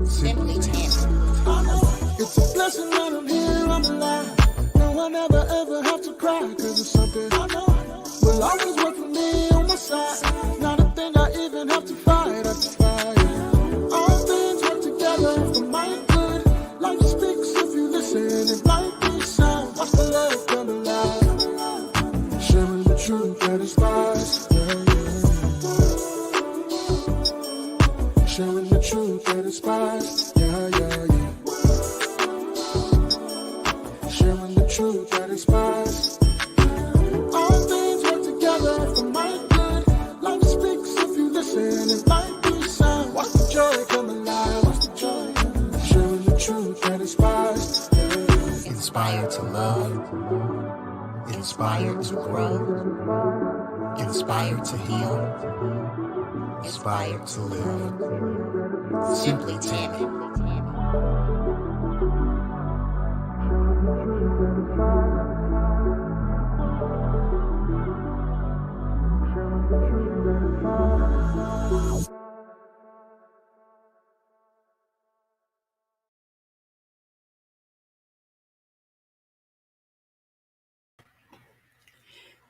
Simply Tammy. It's a blessing that I'm here, I'm alive. No, I never ever have to cry, cause it's something I know will always work for me on my side. Not a thing I even have to fight, all things work together for my good. Life speaks if you listen, and life is sound. Watch the love come alive. Sharing the truth that inspires. Sharing the truth that inspires. Sharing the truth that inspires. All things work together for my good. Life speaks if you listen, and life is sound. Watch the joy come alive. Watch the joy. Sharing the truth that inspires. Inspired to love. Inspired to grow. Inspired to heal. Inspired to live. Simply Tammy.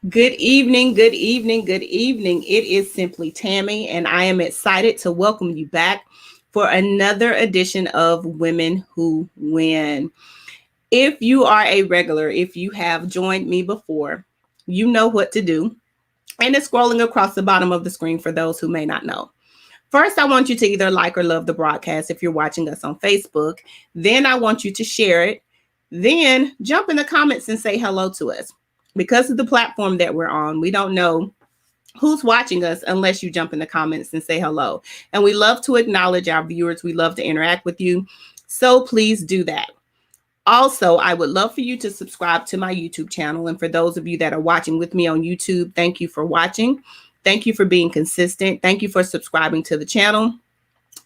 Good evening, good evening, good evening. It is Simply Tammy, and I am excited to welcome you back for another edition of Women Who Win. If you are a regular, if you have joined me before, you know what to do. And it's scrolling across the bottom of the screen for those who may not know. First, I want you to either like or love the broadcast if you're watching us on Facebook. Then I want you to share it. Then jump in the comments and say hello to us. Because of the platform that we're on, we don't know who's watching us unless you jump in the comments and say hello. And we love to acknowledge our viewers. We love to interact with you. So please do that. Also, I would love for you to subscribe to my YouTube channel. And for those of you that are watching with me on YouTube, thank you for watching. Thank you for being consistent. Thank you for subscribing to the channel.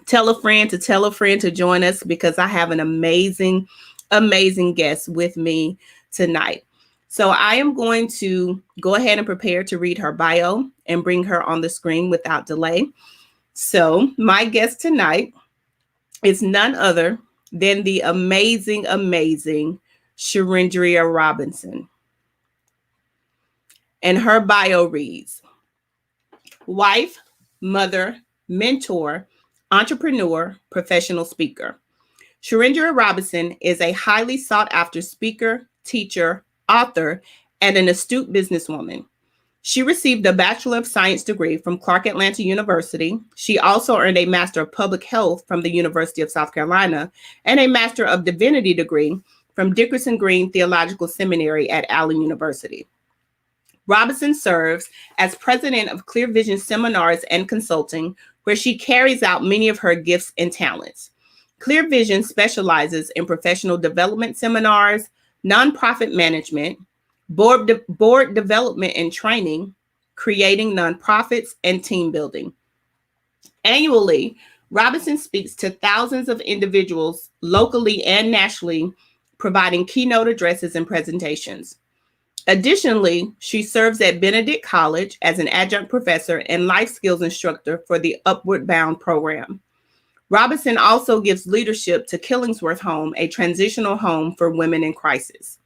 Tell a friend to join us because I have an amazing guest with me tonight. So I am going to go ahead and prepare to read her bio and bring her on the screen without delay. So my guest tonight is none other than the amazing Schrendria Robinson. And her bio reads, wife, mother, mentor, entrepreneur, professional speaker. Schrendria Robinson is a highly sought after speaker, teacher, author, and an astute businesswoman. She received a Bachelor of Science degree from Clark Atlanta University. She also earned a Master of Public Health from the University of South Carolina and a Master of Divinity degree from Dickerson Green Theological Seminary at Allen University. Robinson serves as president of Clear Vision Seminars and Consulting, where she carries out many of her gifts and talents. Clear Vision specializes in professional development seminars, nonprofit management, board development and training, creating nonprofits, and team building. Annually, Robinson speaks to thousands of individuals locally and nationally, providing keynote addresses and presentations. Additionally, she serves at Benedict College as an adjunct professor and life skills instructor for the Upward Bound program. Robinson also gives leadership to Killingsworth Home, a transitional home for women in crisis.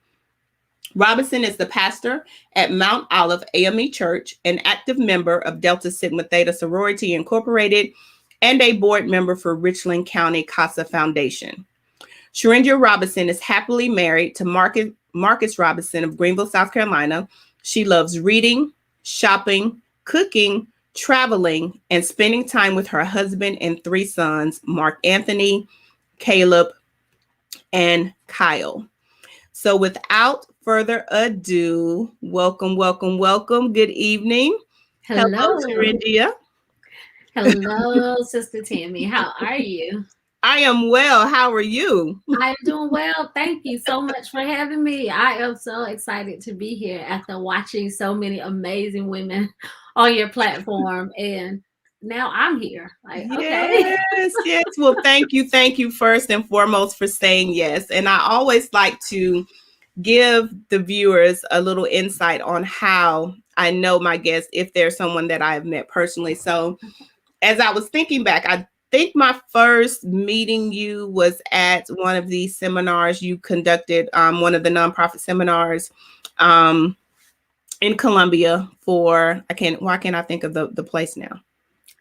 Robinson is the pastor at Mount Olive AME Church, an active member of Delta Sigma Theta Sorority Incorporated, and a board member for Richland County CASA Foundation. Schrendria Robinson is happily married to Marcus Robinson of Greenville, South Carolina. She loves reading, shopping, cooking, traveling, and spending time with her husband and three sons, Mark Anthony, Caleb, and Kyle. So without further ado, welcome. Good evening. Hello, Schrendria. Hello, Sister Tammy. How are you? I am well. How are you? I am doing well. Thank you so much for having me. I am so excited to be here after watching so many amazing women on your platform. And now I'm here. Okay. Yes. Well, thank you first and foremost for saying yes. And I always like to give the viewers a little insight on how I know my guests, if there's someone that I have met personally. So as I was thinking back, I think my first meeting you was at one of these seminars you conducted, one of the nonprofit seminars in Columbia for, why can't I think of the place now?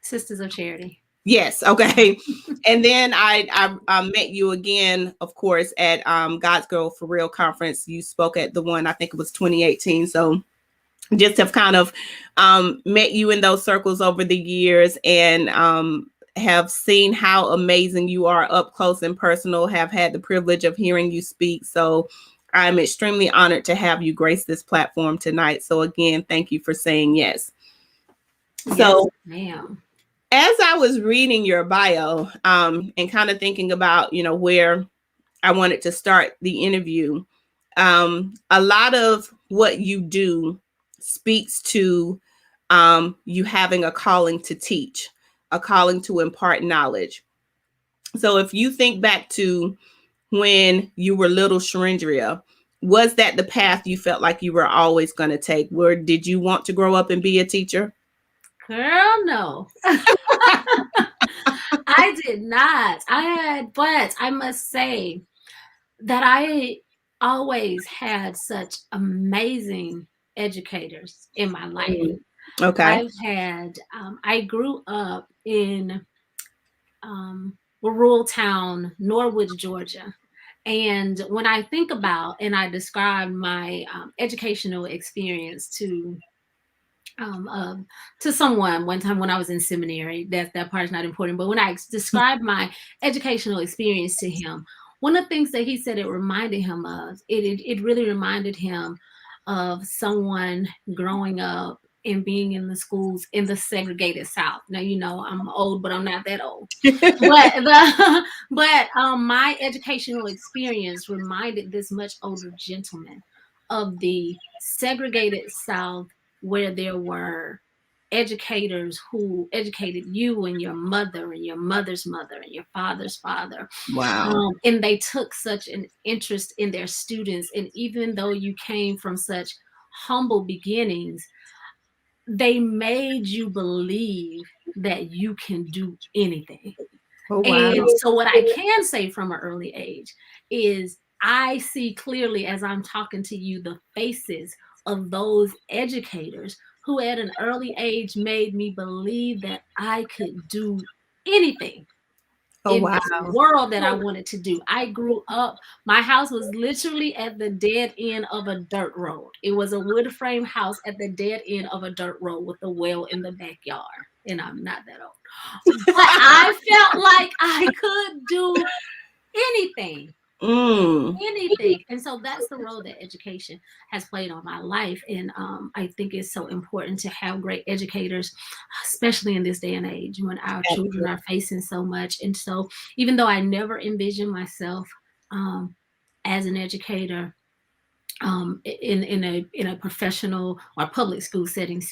Sisters of Charity. Yes. Okay. And then I met you again, of course, at God's Girl for Real conference. You spoke at the one, I think it was 2018. So just have kind of met you in those circles over the years, and have seen how amazing you are up close and personal, have had the privilege of hearing you speak. So I'm extremely honored to have you grace this platform tonight. So again, thank you for saying yes. So, yes, ma'am. As I was reading your bio and kind of thinking about, where I wanted to start the interview, a lot of what you do speaks to you having a calling to teach, a calling to impart knowledge. So if you think back to when you were little Schrendria, was that the path you felt like you were always going to take? Where did you want to grow up and be a teacher? Girl, no. I did not. But I must say that I always had such amazing educators in my life. Okay. I grew up in a rural town, Norwood, Georgia. And when I think about and I describe my educational experience to someone one time when I was in seminary, that part is not important. But when I described my educational experience to him, one of the things that he said it reminded him of, it really reminded him of someone growing up and being in the schools in the segregated South. Now, I'm old, but I'm not that old. but my educational experience reminded this much older gentleman of the segregated South, where there were educators who educated you and your mother and your mother's mother and your father's father. Wow. And they took such an interest in their students. And even though you came from such humble beginnings, they made you believe that you can do anything. Oh, wow. And so what I can say from an early age is I see clearly as I'm talking to you the faces of those educators who at an early age made me believe that I could do anything in this world that I wanted to do. I grew up, my house was literally at the dead end of a dirt road. It was a wood frame house at the dead end of a dirt road with a well in the backyard. And I'm not that old. But I felt like I could do anything. Anything. And so that's the role that education has played on my life. And I think it's so important to have great educators, especially in this day and age when our children are facing so much. And so even though I never envisioned myself as an educator in a professional or public school setting,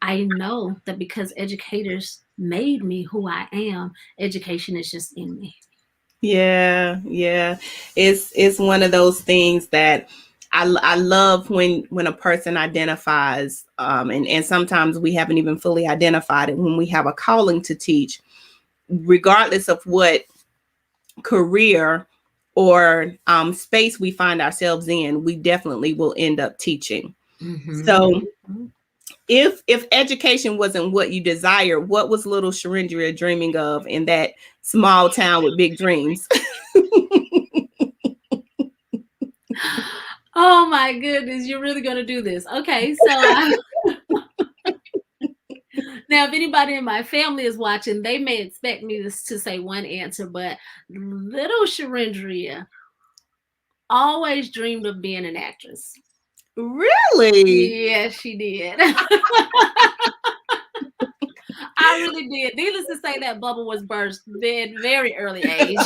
I know that because educators made me who I am, education is just in me. Yeah. It's one of those things that I love when a person identifies, and sometimes we haven't even fully identified it, when we have a calling to teach, regardless of what career or space we find ourselves in, we definitely will end up teaching. Mm-hmm. So if education wasn't what you desire, what was little Schrendria dreaming of in that small town with big dreams? Oh my goodness, you're really going to do this. Okay, so now if anybody in my family is watching, they may expect me to say one answer, but little Schrendria always dreamed of being an actress. Really? Yes, she did. I really did. Needless to say, that bubble was burst at a very early age.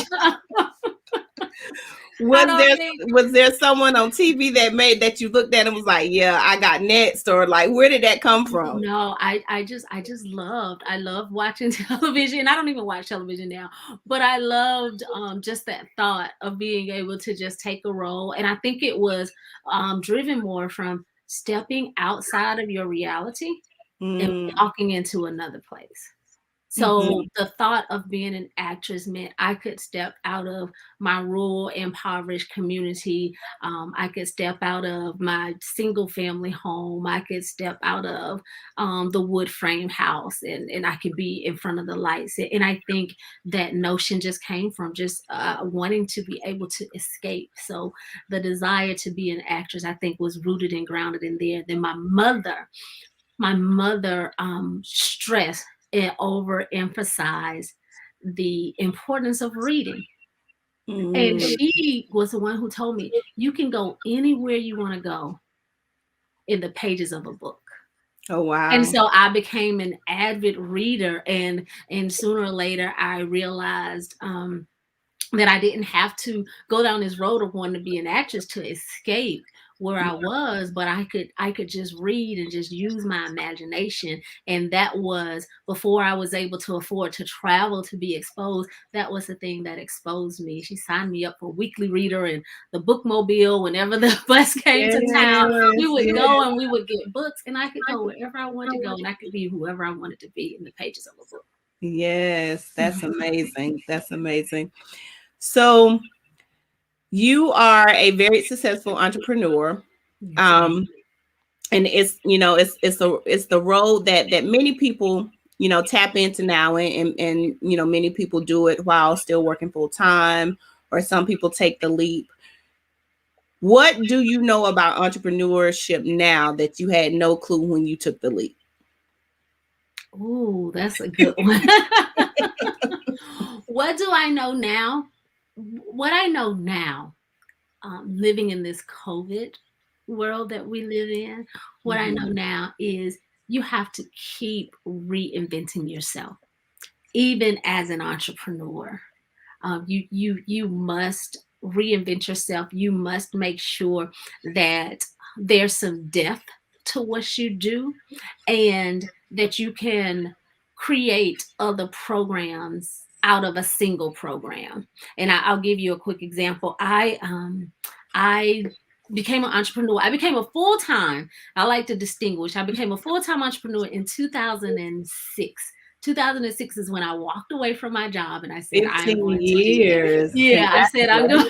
Was there someone on TV that you looked at and was like, yeah, I got next, or like, where did that come from? No, I loved watching television. I don't even watch television now, but I loved just that thought of being able to just take a role. And I think it was driven more from stepping outside of your reality and walking into another place. So the thought of being an actress meant I could step out of my rural, impoverished community. I could step out of my single family home. I could step out of the wood frame house, and I could be in front of the lights. And I think that notion just came from just wanting to be able to escape. So the desire to be an actress, I think, was rooted and grounded in there. Then my mother stressed and overemphasized the importance of reading. And she was the one who told me, you can go anywhere you want to go in the pages of a book. Oh, wow. And so I became an avid reader, and sooner or later I realized that I didn't have to go down this road of wanting to be an actress to escape where I was, but I could just read and just use my imagination. And that was before I was able to afford to travel to be exposed. That was the thing that exposed me. She signed me up for Weekly Reader and the Bookmobile. Whenever the bus came to town, we would go and we would get books, and I could go wherever I wanted to go, and I could be whoever I wanted to be in the pages of a book. Yes, that's amazing. That's amazing. So you are a very successful entrepreneur. And it's, it's the road that many people, tap into now, and many people do it while still working full time, or some people take the leap. What do you know about entrepreneurship now that you had no clue when you took the leap? Ooh, that's a good one. What do I know now? What I know now, living in this COVID world that we live in, what I know now is you have to keep reinventing yourself, even as an entrepreneur. You must reinvent yourself. You must make sure that there's some depth to what you do, and that you can create other programs out of a single program. And I'll give you a quick example. I became an entrepreneur. I became a full-time. I like to distinguish. I became a full-time entrepreneur in 2006. 2006 is when I walked away from my job and I said, I am 15 going to do years. this. Yeah, I said, I'm going.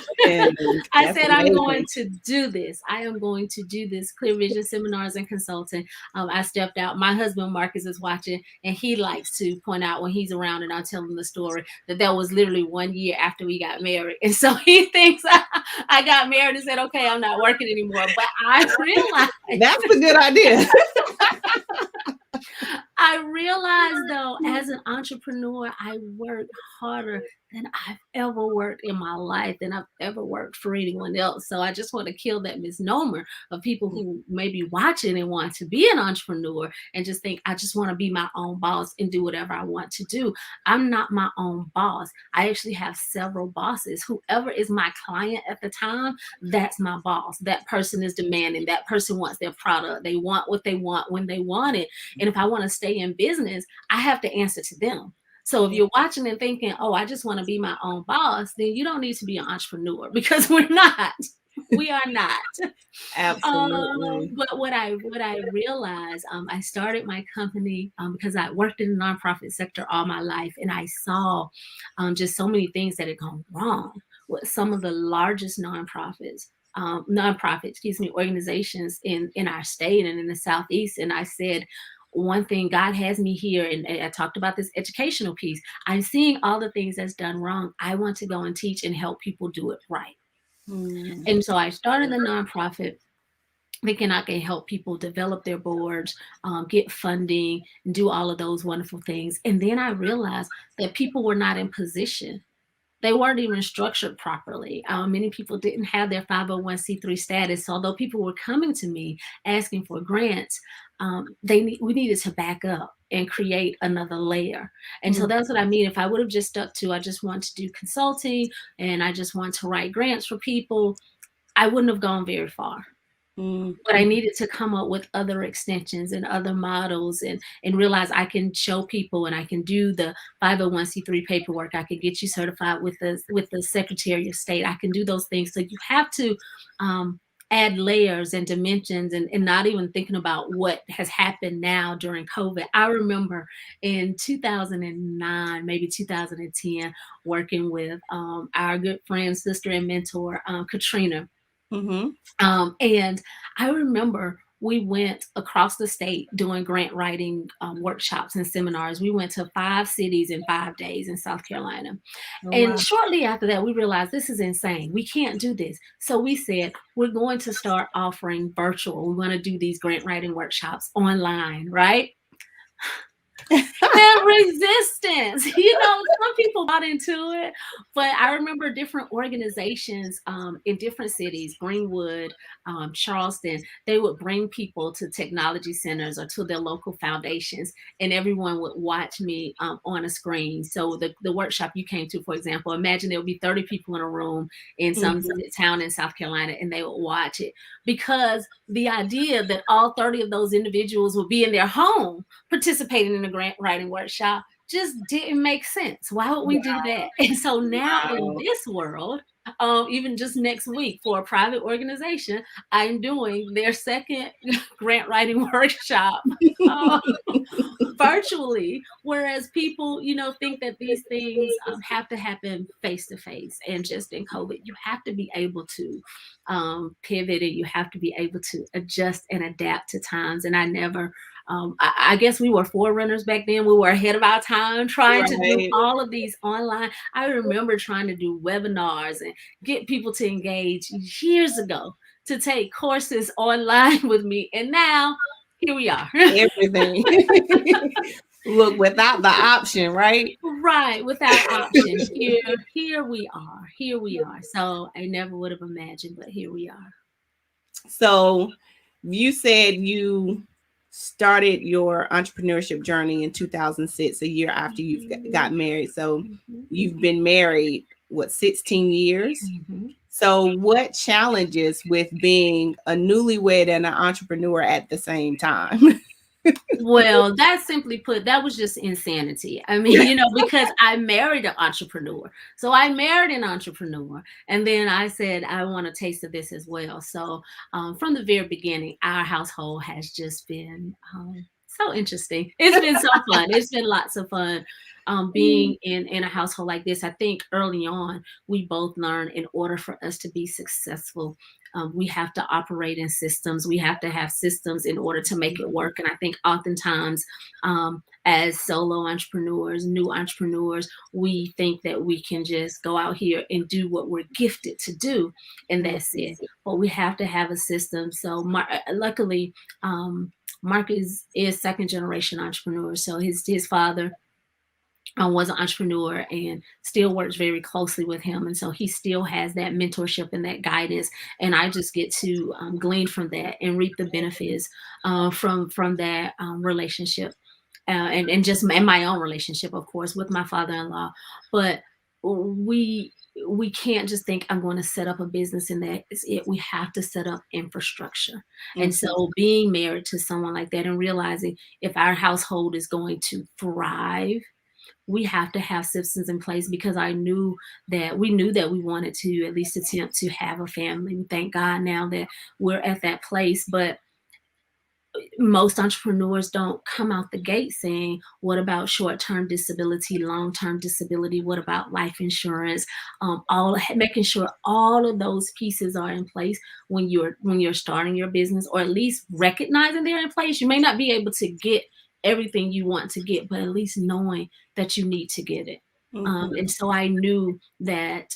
I That's said, I'm amazing. going to do this. I am going to do this. Clear Vision Seminars and Consulting. I stepped out. My husband Marcus is watching, and he likes to point out when he's around and I tell him the story that was literally 1 year after we got married, and so he thinks I got married and said, okay, I'm not working anymore. But I realized that's a good idea. I realized, though, as an entrepreneur, I work harder than I've ever worked in my life, than I've ever worked for anyone else. So I just want to kill that misnomer of people who may be watching and want to be an entrepreneur and just think, I just want to be my own boss and do whatever I want to do. I'm not my own boss. I actually have several bosses. Whoever is my client at the time, that's my boss. That person is demanding. That person wants their product. They want what they want when they want it. And if I want to stay in business, I have to answer to them. So if you're watching and thinking, oh, I just want to be my own boss, then you don't need to be an entrepreneur, because we're not. We are not. Absolutely. But what I realized, I started my company because I worked in the nonprofit sector all my life, and I saw just so many things that had gone wrong with some of the largest organizations in our state and in the Southeast. And I said, one thing, God has me here, and I talked about this educational piece. I'm seeing all the things that's done wrong. I want to go and teach and help people do it right. And so I started the nonprofit thinking I can help people develop their boards, get funding, and do all of those wonderful things. And then I realized that people were not in position. They weren't even structured properly. Many people didn't have their 501c3 status. So although people were coming to me asking for grants, we needed to back up and create another layer. And so that's what I mean. If I would have just stuck to, I just want to do consulting and I just want to write grants for people, I wouldn't have gone very far. But I needed to come up with other extensions and other models, and realize I can show people, and I can do the 501c3 paperwork. I can get you certified with the Secretary of State. I can do those things. So you have to add layers and dimensions, and not even thinking about what has happened now during COVID. I remember in 2009, maybe 2010, working with our good friend, sister, and mentor, Katrina. Mm-hmm. And I remember we went across the state doing grant writing workshops and seminars. We went to 5 cities in 5 days in South Carolina. Oh, And wow. shortly after that, we realized this is insane. We can't do this. So we said, we're going to start offering virtual. We want to do these grant writing workshops online, right? And resistance, some people bought into it, but I remember different organizations in different cities, Greenwood, Charleston, they would bring people to technology centers or to their local foundations, and everyone would watch me on a screen. So the workshop you came to, for example, imagine there would be 30 people in a room in some Mhm. town in South Carolina, and they would watch it, because the idea that all 30 of those individuals would be in their home participating in a grant writing workshop just didn't make sense. Why would we do that? And so now in Wow. this world, even just next week for a private organization, I'm doing their second grant writing workshop uh, virtually. Whereas people, think that these things have to happen face to face. And just in COVID, you have to be able to pivot, and you have to be able to adjust and adapt to times. And I never, I guess we were forerunners back then. We were ahead of our time trying to do Right. all of these online. I remember trying to do webinars and get people to engage years ago to take courses online with me. And now here we are. Everything. Look, without the option, right? Right, without option. Here we are. Here we are. So I never would have imagined, but here we are. So you said you started your entrepreneurship journey in 2006, a year after you got married. So Mhm. you've been married, what, 16 years? Mhm. So what challenges with being a newlywed and an entrepreneur at the same time? Well, that simply put, that was just insanity. I mean, because I married an entrepreneur. So I married an entrepreneur. And then I said, I want a taste of this as well. So from the very beginning, our household has just been so interesting. It's been so fun. It's been lots of fun. Being in a household like this. I think early on, we both learned, in order for us to be successful, we have to operate in systems. We have to have systems in order to make it work. And I think oftentimes, as solo entrepreneurs, new entrepreneurs, we think that we can just go out here and do what we're gifted to do, and that's it. But we have to have a system. So luckily, Mark is second generation entrepreneur. So his father was an entrepreneur and still works very closely with him. And so he still has that mentorship and that guidance. And I just get to glean from that and reap the benefits from that relationship. And just in my own relationship, of course, with my father-in-law. But we can't just think, I'm going to set up a business and that is it. We have to set up infrastructure. And so being married to someone like that and realizing if our household is going to thrive, we have to have systems in place, because we knew that we wanted to at least attempt to have a family. We thank God now that we're at that place. But most entrepreneurs don't come out the gate saying, what about short-term disability, long-term disability? What about life insurance? All making sure all of those pieces are in place when you're starting your business, or at least recognizing they're in place. You may not be able to get everything you want to get, but at least knowing that you need to get it. And so I knew that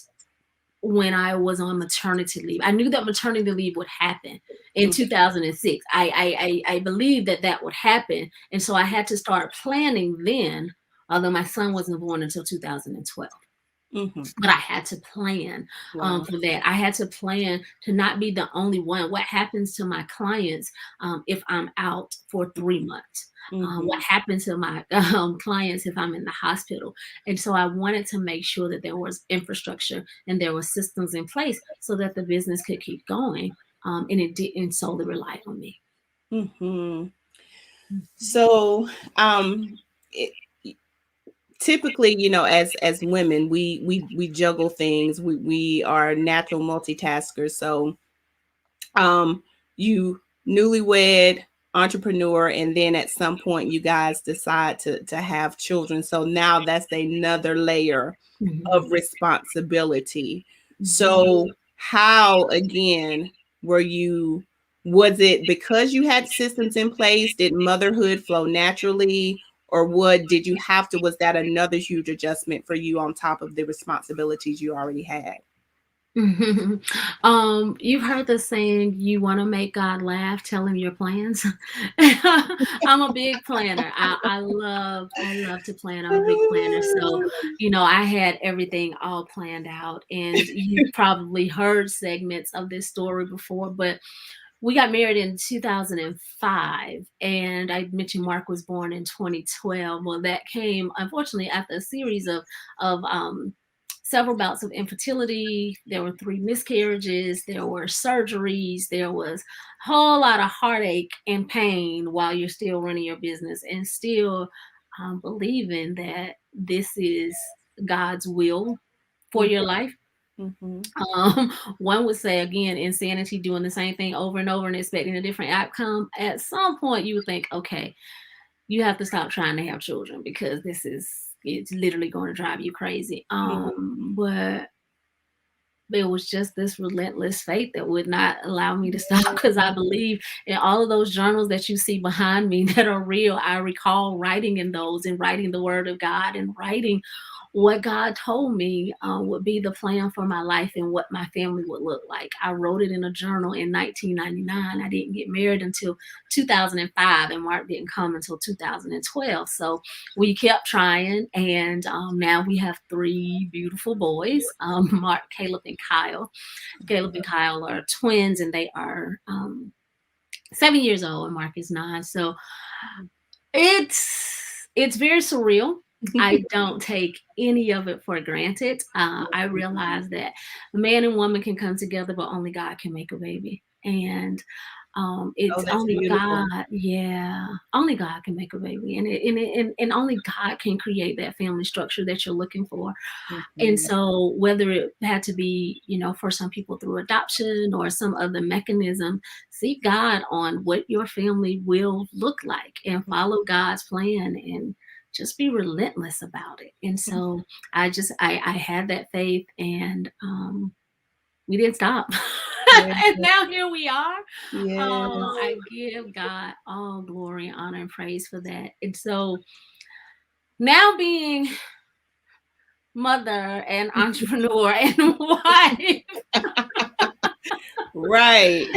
when I was on maternity leave, I knew that maternity leave would happen in 2006. I believed that would happen. And so I had to start planning then, although my son wasn't born until 2012. But I had to plan Wow. for that. I had to plan to not be the only one. What happens to my clients if I'm out for 3 months? What happens to my clients if I'm in the hospital? And so I wanted to make sure that there was infrastructure and there were systems in place so that the business could keep going, and it didn't solely rely on me. So, it, typically, as women, we juggle things. We are natural multitaskers. So You newlywed entrepreneur, and then at some point you guys decide to have children. So now that's another layer of Mhm. responsibility. Mhm. So how again were you, was it because you had systems in place? Did motherhood flow naturally? Or what did you have to, was that another huge adjustment for you on top of the responsibilities you already had? You've heard the saying, you want to make God laugh, tell him your plans. I'm a big planner. I love to plan. I'm a big planner. So, I had everything all planned out. And you've probably heard segments of this story before, but we got married in 2005, and I mentioned Mark was born in 2012. Well, that came unfortunately after a series of several bouts of infertility. There were 3 miscarriages, there were surgeries, there was a whole lot of heartache and pain while you're still running your business and still believing that this is God's will for your life. Mm-hmm. um, One would say again, insanity, doing the same thing over and over and expecting a different outcome. At some point, you would think, okay, you have to stop trying to have children because it's literally going to drive you crazy. But there was just this relentless faith that would not allow me to stop because I believe in all of those journals that you see behind me that are real. I recall writing in those and writing the word of God and writing what God told me would be the plan for my life and what my family would look like. I wrote it in a journal in 1999. I didn't get married until 2005, and Mark didn't come until 2012. So we kept trying, and now we have 3 beautiful boys, Mark, Caleb, and Kyle. Caleb and Kyle are twins, and they are 7 years old, and Mark is 9. So it's very surreal. I don't take any of it for granted. I realize that a man and woman can come together, but only God can make a baby. And Oh, it's that's only beautiful. God, yeah, only God can make a baby, and only God can create that family structure that you're looking for. And Mhm. so, whether it had to be, for some people through adoption or some other mechanism, seek God on what your family will look like and follow God's plan and just be relentless about it. And so, I had that faith, and we didn't stop. Yeah. And now here we are. Yes. I give God all glory, honor, and praise for that. And so, now being mother and entrepreneur and wife, Right.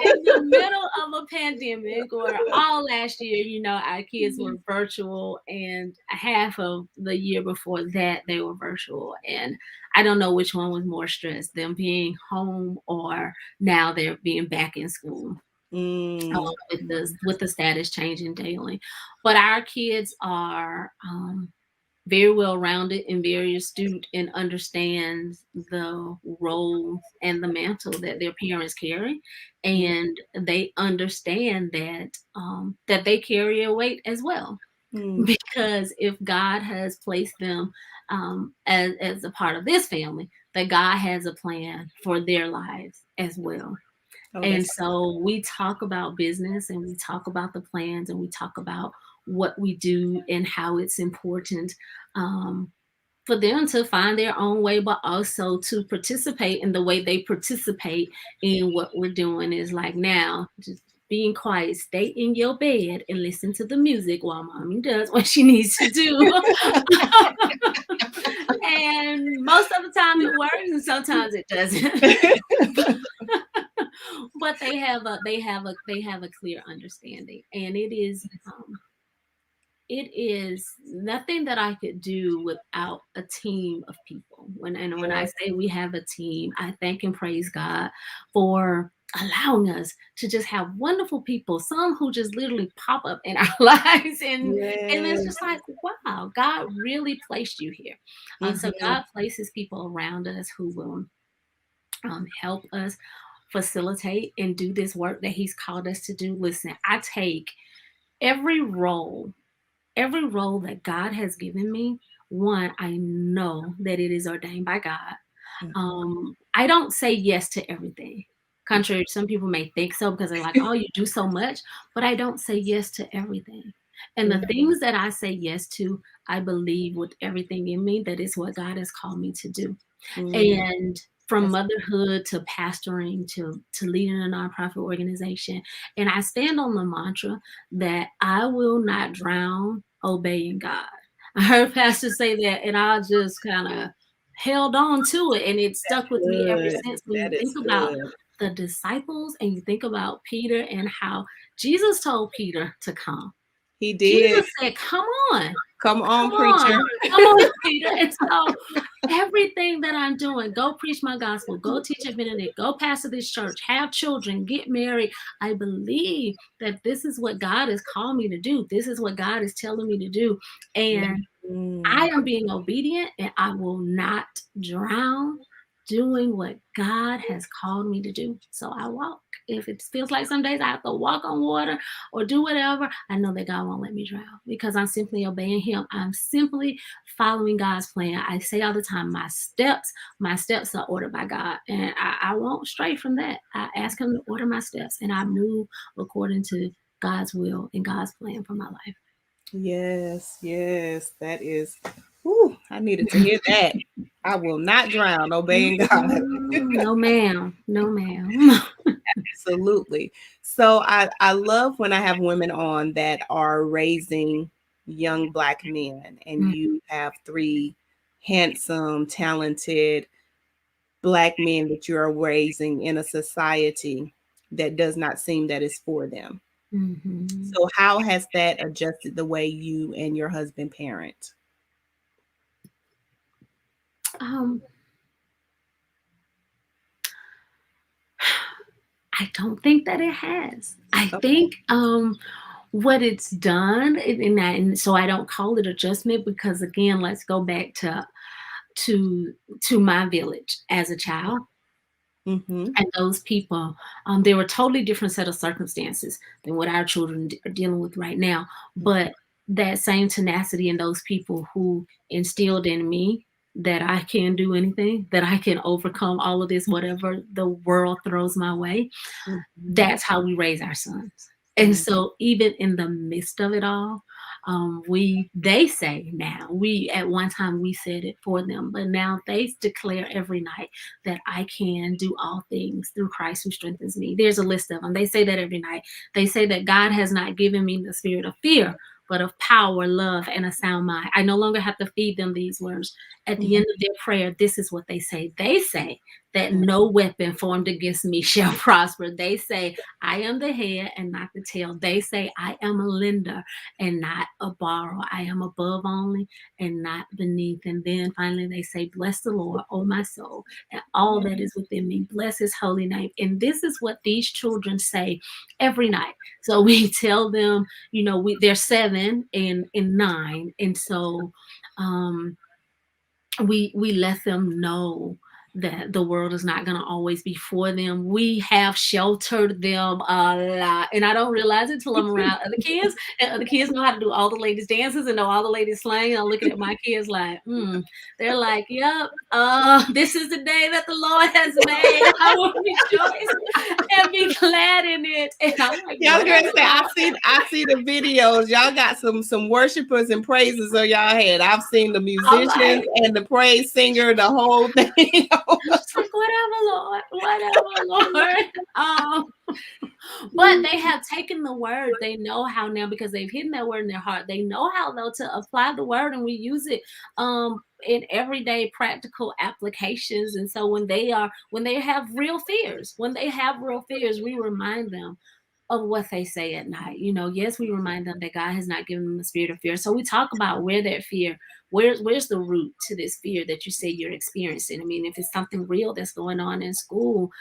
in the middle of a pandemic or all last year, our kids were virtual, and half of the year before that, they were virtual. And I don't know which one was more stressed, them being home or now they're being back in school. Mm. With the status changing daily. But our kids are very well rounded and very astute and understands the role and the mantle that their parents carry, Mm. and they understand that they carry a weight as well. Mm. Because if God has placed them as a part of this family, that God has a plan for their lives as well. Oh, And that's so we talk about business, and we talk about the plans, and we talk about what we do and how it's important um, for them to find their own way, but also to participate in the way they participate in what we're doing. Is like, now, just being quiet, stay in your bed and listen to the music while mommy does what she needs to do. And most of the time it works, and sometimes it doesn't. But they have a clear understanding, and it is nothing that I could do without a team of people. When I Yeah. say we have a team, I thank and praise God for allowing us to just have wonderful people, some who just literally pop up in our lives, and it's Yes. just like, wow, God really placed you here. So Mhm. God places people around us who will help us facilitate and do this work that He's called us to do. Listen, I take every role every role that God has given me. One, I know that it is ordained by God. Mhm. I don't say yes to everything. contrary to some people may think so, because they're like, oh, you do so much, but I don't say yes to everything. And the things that I say yes to, I believe with everything in me that is what God has called me to do. And from motherhood to pastoring to leading a nonprofit organization. And I stand on the mantra that I will not drown obeying God. I heard pastors say that, and I just kind of held on to it, and it stuck with me ever since. When you think about the disciples and you think about Peter and how Jesus told Peter to come. He did. Jesus said, come on. Come on, preacher. Come on, Peter. And so everything that I'm doing, go preach my gospel, go teach at Benedict, go pastor this church, have children, get married. I believe that this is what God has called me to do. This is what God is telling me to do. And I am being obedient, and I will not drown doing what God has called me to do. So I walk. If it feels like some days I have to walk on water or do whatever, I know that God won't let me drown, because I'm simply obeying him. I'm simply following God's plan. I say all the time, my steps are ordered by God, and I won't stray from that. I ask him to order my steps, and I move according to God's will and God's plan for my life. Yes, that is, I needed to hear that. I will not drown obeying God. No, ma'am. No, ma'am. Absolutely. So I love when I have women on that are raising young Black men, and you have 3 handsome, talented Black men that you are raising in a society that does not seem that it's for them. So how has that adjusted the way you and your husband parent? I don't think that it has. I think what it's done, and so I don't call it adjustment, because again, let's go back to my village as a child. And those people, they were a totally different set of circumstances than what our children are dealing with right now. But that same tenacity in those people who instilled in me that I can do anything, that I can overcome all of this, whatever the world throws my way. That's how we raise our sons. And so even in the midst of it all, they say now, at one time we said it for them, but now they declare every night that I can do all things through Christ who strengthens me. There's a list of them. They say that every night. They say that God has not given me the spirit of fear, but of power, love, and a sound mind. I no longer have to feed them these words. At the end of their prayer, this is what they say. They say that no weapon formed against me shall prosper. They say, I am the head and not the tail. They say, I am a lender and not a borrower. I am above only and not beneath. And then finally they say, bless the Lord, oh my soul, and all that is within me. Bless his holy name. And this is what these children say every night. So we tell them, they're 7 and 9. And so we let them know that the world is not going to always be for them. We have sheltered them a lot, and I don't realize it till I'm around other kids, and other kids know how to do all the ladies dances and know all the ladies slang. I'm looking at my kids like, they're like, yep, this is the day that the Lord has made. I will rejoice and be glad in it. And I'm like, y'all gonna say, I see the videos. Y'all got some worshipers and praises on y'all head. I've seen the musicians and the praise singer, the whole thing. Like, whatever, Lord. But they have taken the word. They know how now, because they've hidden that word in their heart. They know how, though, to apply the word, and we use it in everyday practical applications. And so when they have real fears, we remind them of what they say at night. Yes, we remind them that God has not given them the spirit of fear. So we talk about where that fear, where's the root to this fear that you say you're experiencing. I mean, if it's something real that's going on in school,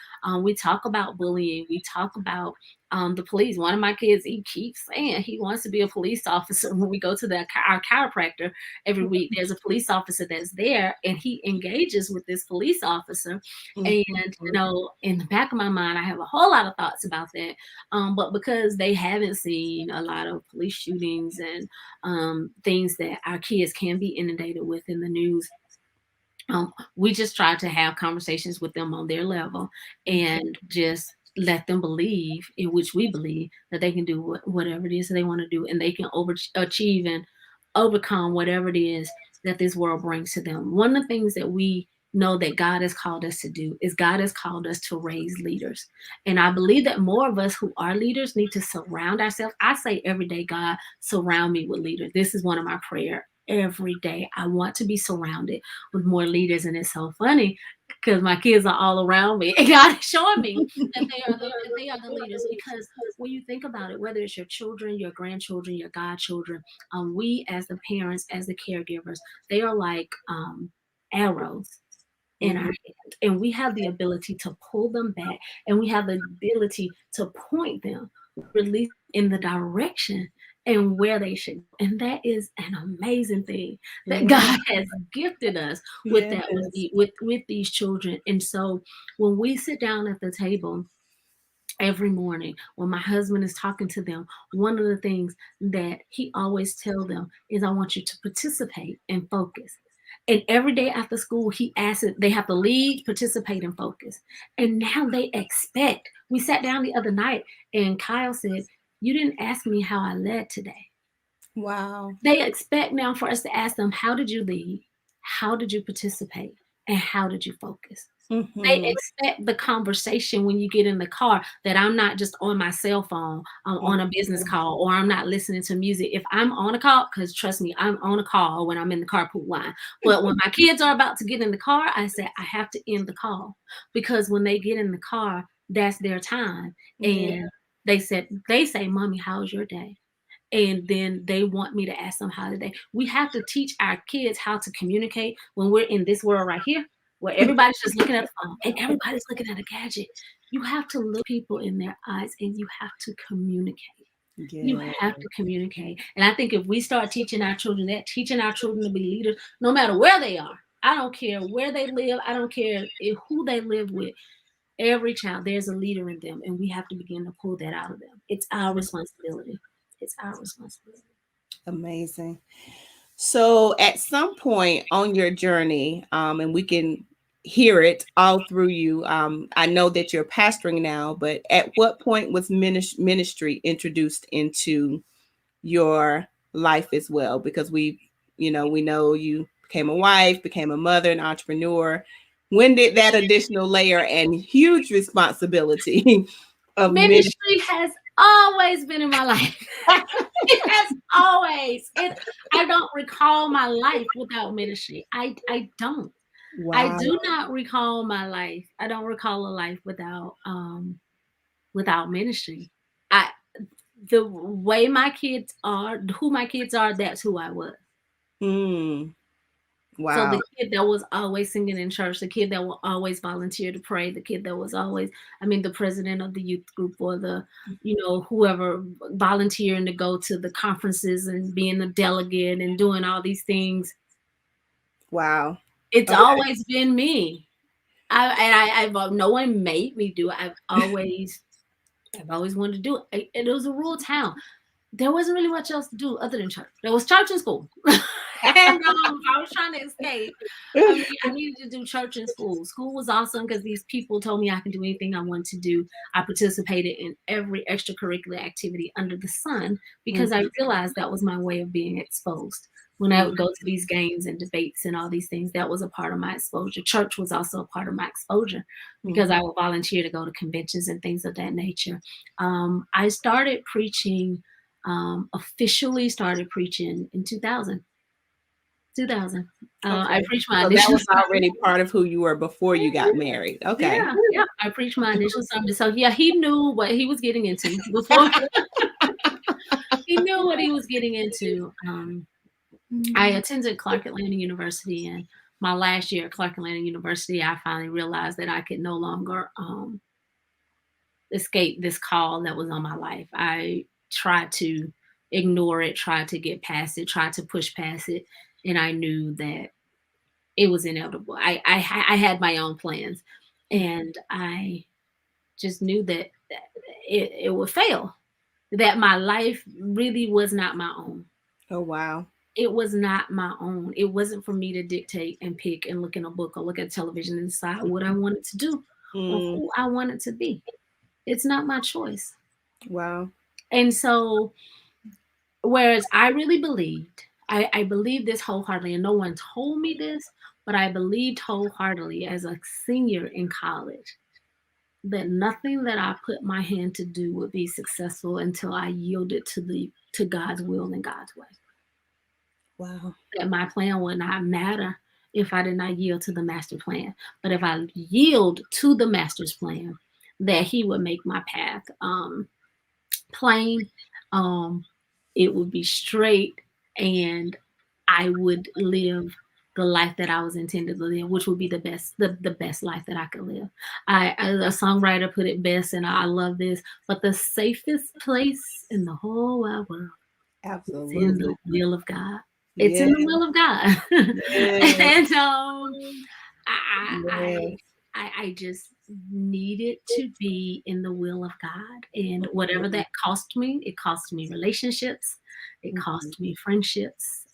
we talk about bullying. We talk about the police. One of my kids, he keeps saying he wants to be a police officer. When we go to our chiropractor every week, there's a police officer that's there, and he engages with this police officer. And in the back of my mind, I have a whole lot of thoughts about that. But because they haven't seen a lot of police shootings and things that our kids can be inundated with in the news, we just try to have conversations with them on their level and just let them believe, in which we believe, that they can do whatever it is that they want to do, and they can achieve and overcome whatever it is that this world brings to them. One of the things that we know that God has called us to do is God has called us to raise leaders. And I believe that more of us who are leaders need to surround ourselves. I say every day, God, surround me with leaders. This is one of my prayers every day. I want to be surrounded with more leaders. And it's so funny because my kids are all around me, and God is showing me that they are the leaders. Because when you think about it, whether it's your children, your grandchildren, your godchildren, we as the parents, as the caregivers, they are like arrows in our hand, and we have the ability to pull them back, and we have the ability to point them, release in the direction and where they should go. And that is an amazing thing that God has gifted us with, that with these children. And so when we sit down at the table every morning, when my husband is talking to them, one of the things that he always tell them is, I want you to participate and focus. And every day after school, he asks it, they have to lead, participate, and focus. And now they expect. We sat down the other night and Kyle said, you didn't ask me how I led today. Wow. They expect now for us to ask them, how did you lead? How did you participate? And how did you focus? They expect the conversation when you get in the car, that I'm not just on my cell phone, on a business call, or I'm not listening to music. If I'm on a call, because trust me, I'm on a call when I'm in the carpool line. But when my kids are about to get in the car, I say I have to end the call, because when they get in the car, that's their time. And they say, Mommy, how's your day? And then they want me to ask them how today. We have to teach our kids how to communicate when we're in this world right here, where everybody's just looking at a phone and everybody's looking at a gadget. You have to look people in their eyes and you have to communicate. You have to communicate. And I think if we start teaching our children that, teaching our children to be leaders, no matter where they are, I don't care where they live, I don't care who they live with, every child, there's a leader in them, and we have to begin to pull that out of them. It's our responsibility. It's our responsibility. Amazing. So at some point on your journey, and we can hear it all through you. I know that you're pastoring now, but at what point was ministry introduced into your life as well? Because we know you became a wife, became a mother, an entrepreneur. When did that additional layer and huge responsibility of ministry has always been in my life? It has always. I don't recall my life without ministry. I don't. Wow. I do not recall my life. I don't recall a life without ministry. The way my kids are, who my kids are, that's who I was. Wow. So the kid that was always singing in church, the kid that will always volunteer to pray, the kid that was always, the president of the youth group, or the, whoever volunteering to go to the conferences and being a delegate and doing all these things. Wow. It's always been me. I've no one made me do it. I've always wanted to do it. It was a rural town. There wasn't really much else to do other than church. There was church and school. And I was trying to escape. I needed to do church and school. School was awesome because these people told me I could do anything I wanted to do. I participated in every extracurricular activity under the sun because I realized that was my way of being exposed. When I would go to these games and debates and all these things, that was a part of my exposure. Church was also a part of my exposure because I would volunteer to go to conventions and things of that nature. I started preaching, officially started preaching in 2000. I preached my initial. That was already part of who you were before you got married. Okay. Yeah. I preached my initial sermon. So yeah, he knew what he was getting into before. He knew what he was getting into. I attended Clark Atlanta University, and my last year at Clark Atlanta University, I finally realized that I could no longer escape this call that was on my life. I tried to ignore it, tried to get past it, tried to push past it. And I knew that it was inevitable. I had my own plans, and I just knew that it would fail, that my life really was not my own. Oh, wow. It was not my own. It wasn't for me to dictate and pick and look in a book or look at television and decide what I wanted to do or who I wanted to be. It's not my choice. Wow. And so, whereas I really believed, I believed this wholeheartedly, and no one told me this, but I believed wholeheartedly as a senior in college that nothing that I put my hand to do would be successful until I yielded to God's will and God's way. Wow. That my plan would not matter if I did not yield to the master plan. But if I yield to the master's plan, that he would make my path plain, um, it would be straight, and I would live the life that I was intended to live, which would be the best life that I could live. A songwriter put it best, and I love this, but the safest place in the whole wide world is in Absolutely. the will of God. It's in Yes. the will of God. Yes. And I, Yes. I just needed to be in the will of God. And whatever that cost me, it cost me relationships, it Mhm. cost me friendships.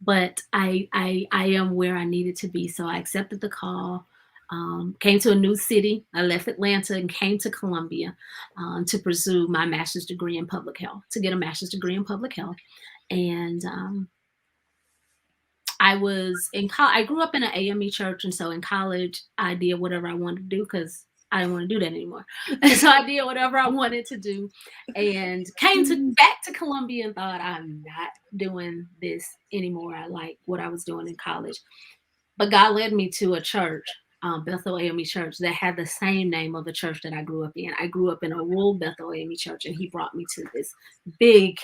But I am where I needed to be. So I accepted the call. Came to a new city. I left Atlanta and came to Columbia to pursue my master's degree in public health, to get a master's degree in public health. And I was in college. I grew up in an AME church, and so in college, I did whatever I wanted to do because I didn't want to do that anymore. And so I did whatever I wanted to do, and came to back to Columbia and thought, I'm not doing this anymore. I like what I was doing in college, but God led me to a church, Bethel AME Church, that had the same name of the church that I grew up in. I grew up in a rural Bethel AME Church, and He brought me to this big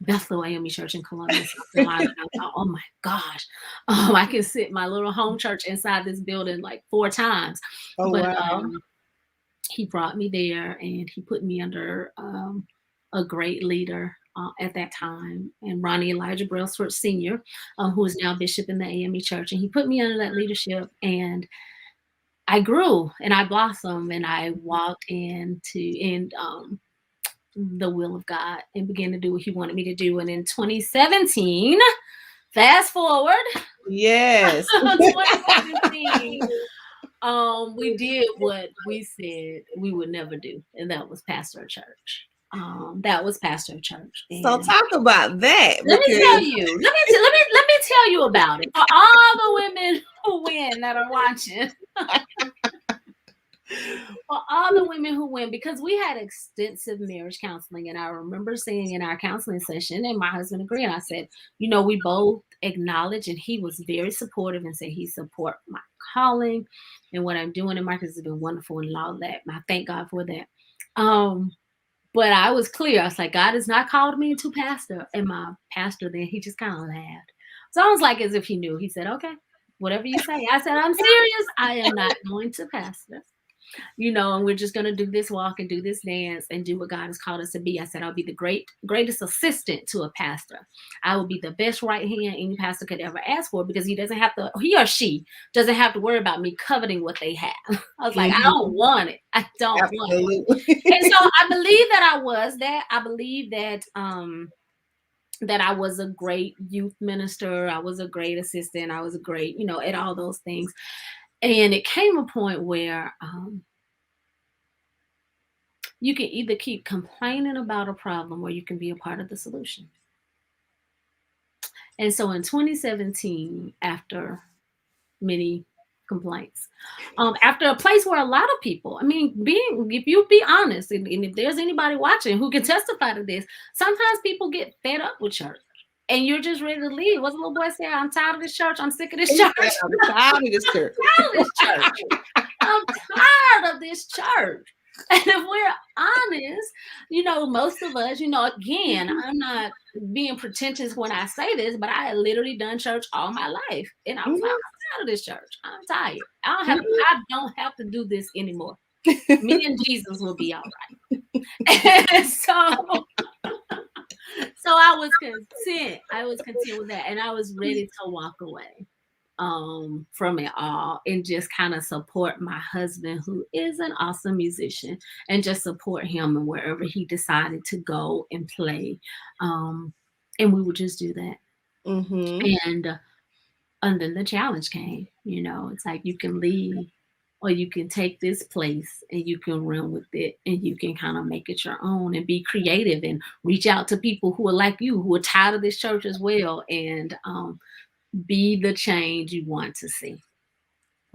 Bethel AME Church in Columbia, South Carolina. And I thought, oh my gosh, I can sit my little home church inside this building like 4 times. Oh, But wow. he brought me there, and he put me under a great leader at that time, and Ronnie Elijah Brailsford Sr., who is now bishop in the AME Church. And he put me under that leadership, and I grew and I blossomed, and I walked in the will of God and began to do what he wanted me to do. And in 2017, fast forward, Yes. 2017, we did what we said we would never do, and that was pastor a church. That was pastor a church. So And talk about that let me tell because you, let me tell you about it. For all the women who win that are watching, for all the women who win, because we had extensive marriage counseling, and I remember saying in our counseling session, and my husband agreed, and I said, we both acknowledge, and he was very supportive and said he support my calling and what I'm doing in markets has been wonderful and all that. And I thank God for that. But I was clear. I was like, God has not called me to pastor. And my pastor then, he just kind of laughed. So I was like, as if he knew. He said, okay, whatever you say. I said, I'm serious. I am not going to pastor. And we're just going to do this walk and do this dance and do what God has called us to be. I said, I'll be the greatest assistant to a pastor. I will be the best right hand any pastor could ever ask for, because he or she doesn't have to worry about me coveting what they have. I was like, I don't want it. I don't want it. absolutely. And so I believe that I was that. I believe that, that I was a great youth minister. I was a great assistant. I was a great, at all those things. And it came a point where you can either keep complaining about a problem or you can be a part of the solution. And so in 2017, after many complaints, after a place where a lot of people, if you be honest, and if there's anybody watching who can testify to this, sometimes people get fed up with church. And you're just ready to leave. What's the little boy say? I'm tired of this church. I'm sick of this church. I'm tired of this church. I'm tired of this church. And if we're honest, most of us, again, I'm not being pretentious when I say this, but I had literally done church all my life. And I was like, I'm tired of this church. I'm tired. I don't have to do this anymore. Me and Jesus will be all right. And so I was content. I was content with that. And I was ready to walk away from it all and just kind of support my husband, who is an awesome musician, and just support him and wherever he decided to go and play. And we would just do that. Mm-hmm. And then the challenge came. It's like you can leave or you can take this place and you can run with it and you can kind of make it your own and be creative and reach out to people who are like you, who are tired of this church as well, and be the change you want to see.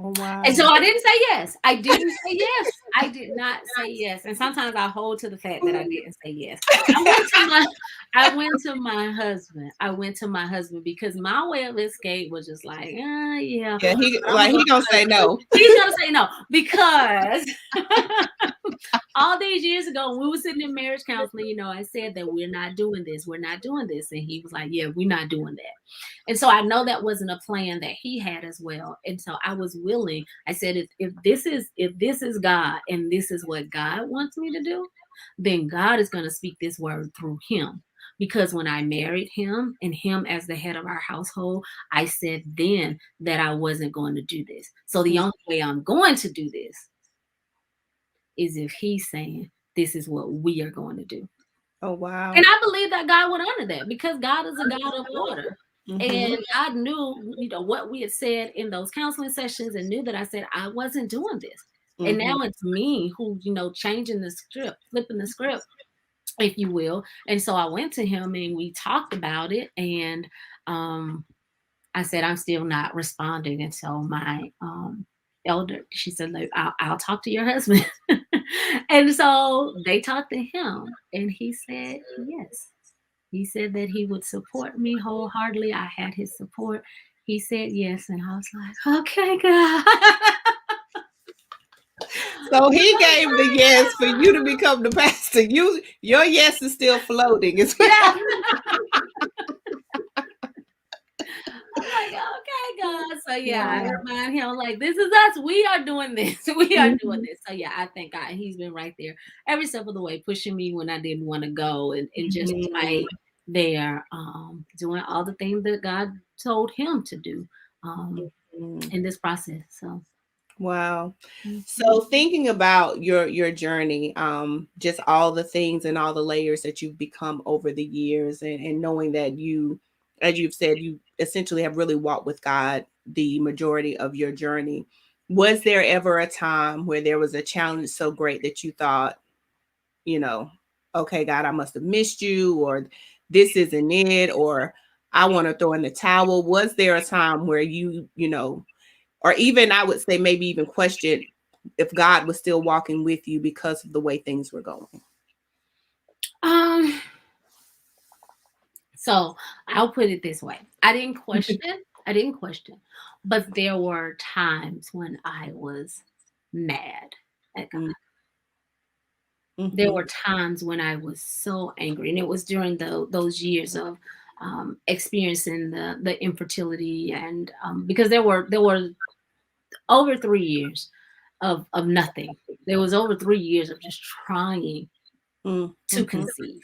Oh, wow. And so I didn't say yes. I didn't say yes. I did not say yes. And sometimes I hold to the fact that I didn't say yes. I went to my husband. I went to my husband because my way of escape was just like, yeah. Yeah, he gonna say no. He's gonna say no because all these years ago, when we were sitting in marriage counseling, you know, I said that we're not doing this. We're not doing this. And he was like, yeah, we're not doing that. And so I know that wasn't a plan that he had as well. And so I was willing. I said, if this is God and this is what God wants me to do, then God is going to speak this word through him. Because when I married him and him as the head of our household, I said then that I wasn't going to do this. So the only way I'm going to do this is if he's saying this is what we are going to do. Oh, wow. And I believe that God would honor that because God is a God of order. And God knew, you know, what we had said in those counseling sessions and knew that I said I wasn't doing this. And now it's me who, you know, changing the script, flipping the script, if you will. And so I went to him and we talked about it. And I said, I'm still not responding. And so my elder, she said, I'll talk to your husband. And so they talked to him and he said, yes. He said that he would support me wholeheartedly. I had his support. He said yes. And I was like, okay, God. So he gave the yes for you to become the pastor. Your yes is still floating. It's yeah. I'm like, okay, God. So yeah, I remind him like, this is us. We are doing this. We are doing this. So yeah, I thank God. He's been right there every step of the way, pushing me when I didn't want to go, and just right there, doing all the things that God told him to do in this process. So wow. So thinking about your journey, just all the things and all the layers that you've become over the years, and knowing that you, as you've said, you essentially have really walked with God the majority of your journey. Was there ever a time where there was a challenge so great that you thought, you know, okay, God, I must have missed you, or this isn't it, or I want to throw in the towel? Was there a time where you know, or even I would say maybe even question if God was still walking with you because of the way things were going? So I'll put it this way. I didn't question, but there were times when I was mad at God. There were times when I was so angry, and it was during those years of experiencing the infertility, and because there were over 3 years of nothing. There was over 3 years of just trying to conceive,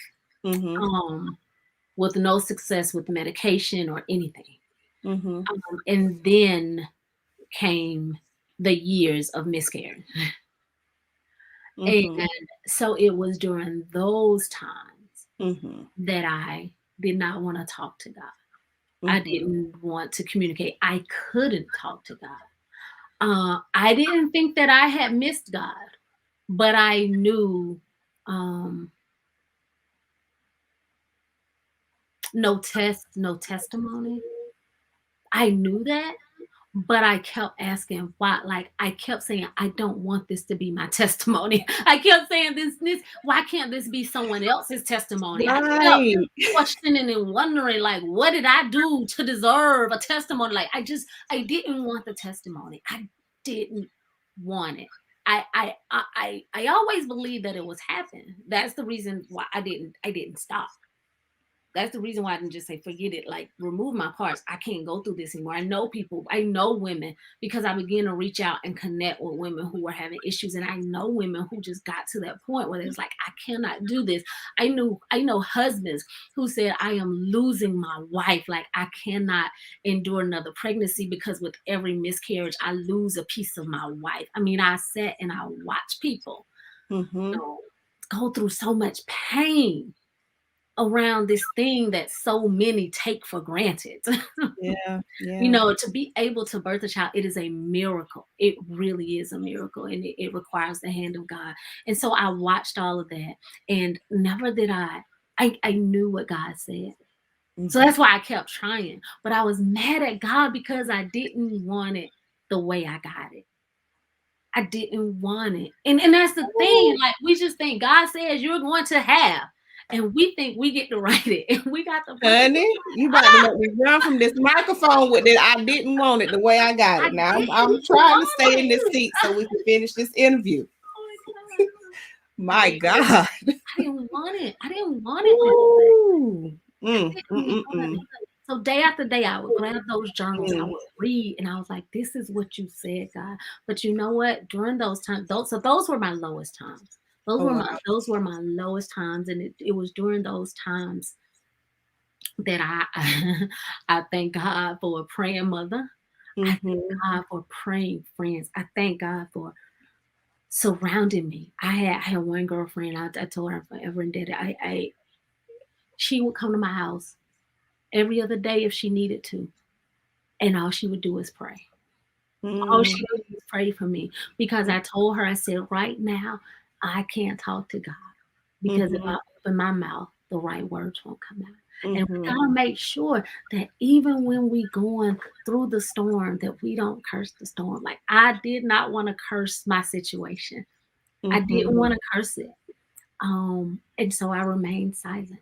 with no success with medication or anything. And then came the years of miscarriage. And so it was during those times that I did not want to talk to God. I didn't want to communicate. I couldn't talk to God. I didn't think that I had missed God, but I knew no testimony. I knew that, but I kept asking why. Like I kept saying, I don't want this to be my testimony. I kept saying this, why can't this be someone else's testimony? Right. I kept questioning and wondering, like, what did I do to deserve a testimony? Like I didn't want the testimony. I didn't want it. I always believed that it was happening. That's the reason why I didn't stop. That's the reason why I didn't just say, forget it, like remove my parts. I can't go through this anymore. I know people, I know women, because I began to reach out and connect with women who were having issues. And I know women who just got to that point where it's like, I cannot do this. I know husbands who said, I am losing my wife. Like I cannot endure another pregnancy because with every miscarriage, I lose a piece of my wife. I mean, I sat and I watched people go through so much pain. around this thing that so many take for granted. Yeah. You Yeah. know, to be able to birth a child, it is a miracle. It really is a miracle, and it requires the hand of God. And so I watched all of that, and never did I knew what God said. So that's why I kept trying. But I was mad at God because I didn't want it the way I got it. I didn't want it. And that's the thing. Like, we just think God says you're going to have. And we think we get to write it. And we got to put Honey, you about to make me run from this microphone with it. I didn't want it the way I got I it. Now didn't I'm trying to want stay in it. this seat so we can finish this interview. Oh my God. My God. I didn't want it. I didn't want it that way. Ooh. I didn't want it. So day after day, I would grab those journals, I would read, and I was like, "This is what you said, God." But you know what? During those times, those were my lowest times. Those were my lowest times, and it was during those times that I I thank God for a praying mother. I thank God for praying friends. I thank God for surrounding me. I had one girlfriend. I told her forever and did it. She would come to my house every other day if she needed to, and all she would do is pray. All she would do is pray for me, because I told her, I said, right now, I can't talk to God, because if I open my mouth, the right words won't come out. And we gotta make sure that even when we going through the storm, that we don't curse the storm. Like, I did not want to curse my situation. I didn't want to curse it. And so I remained silent.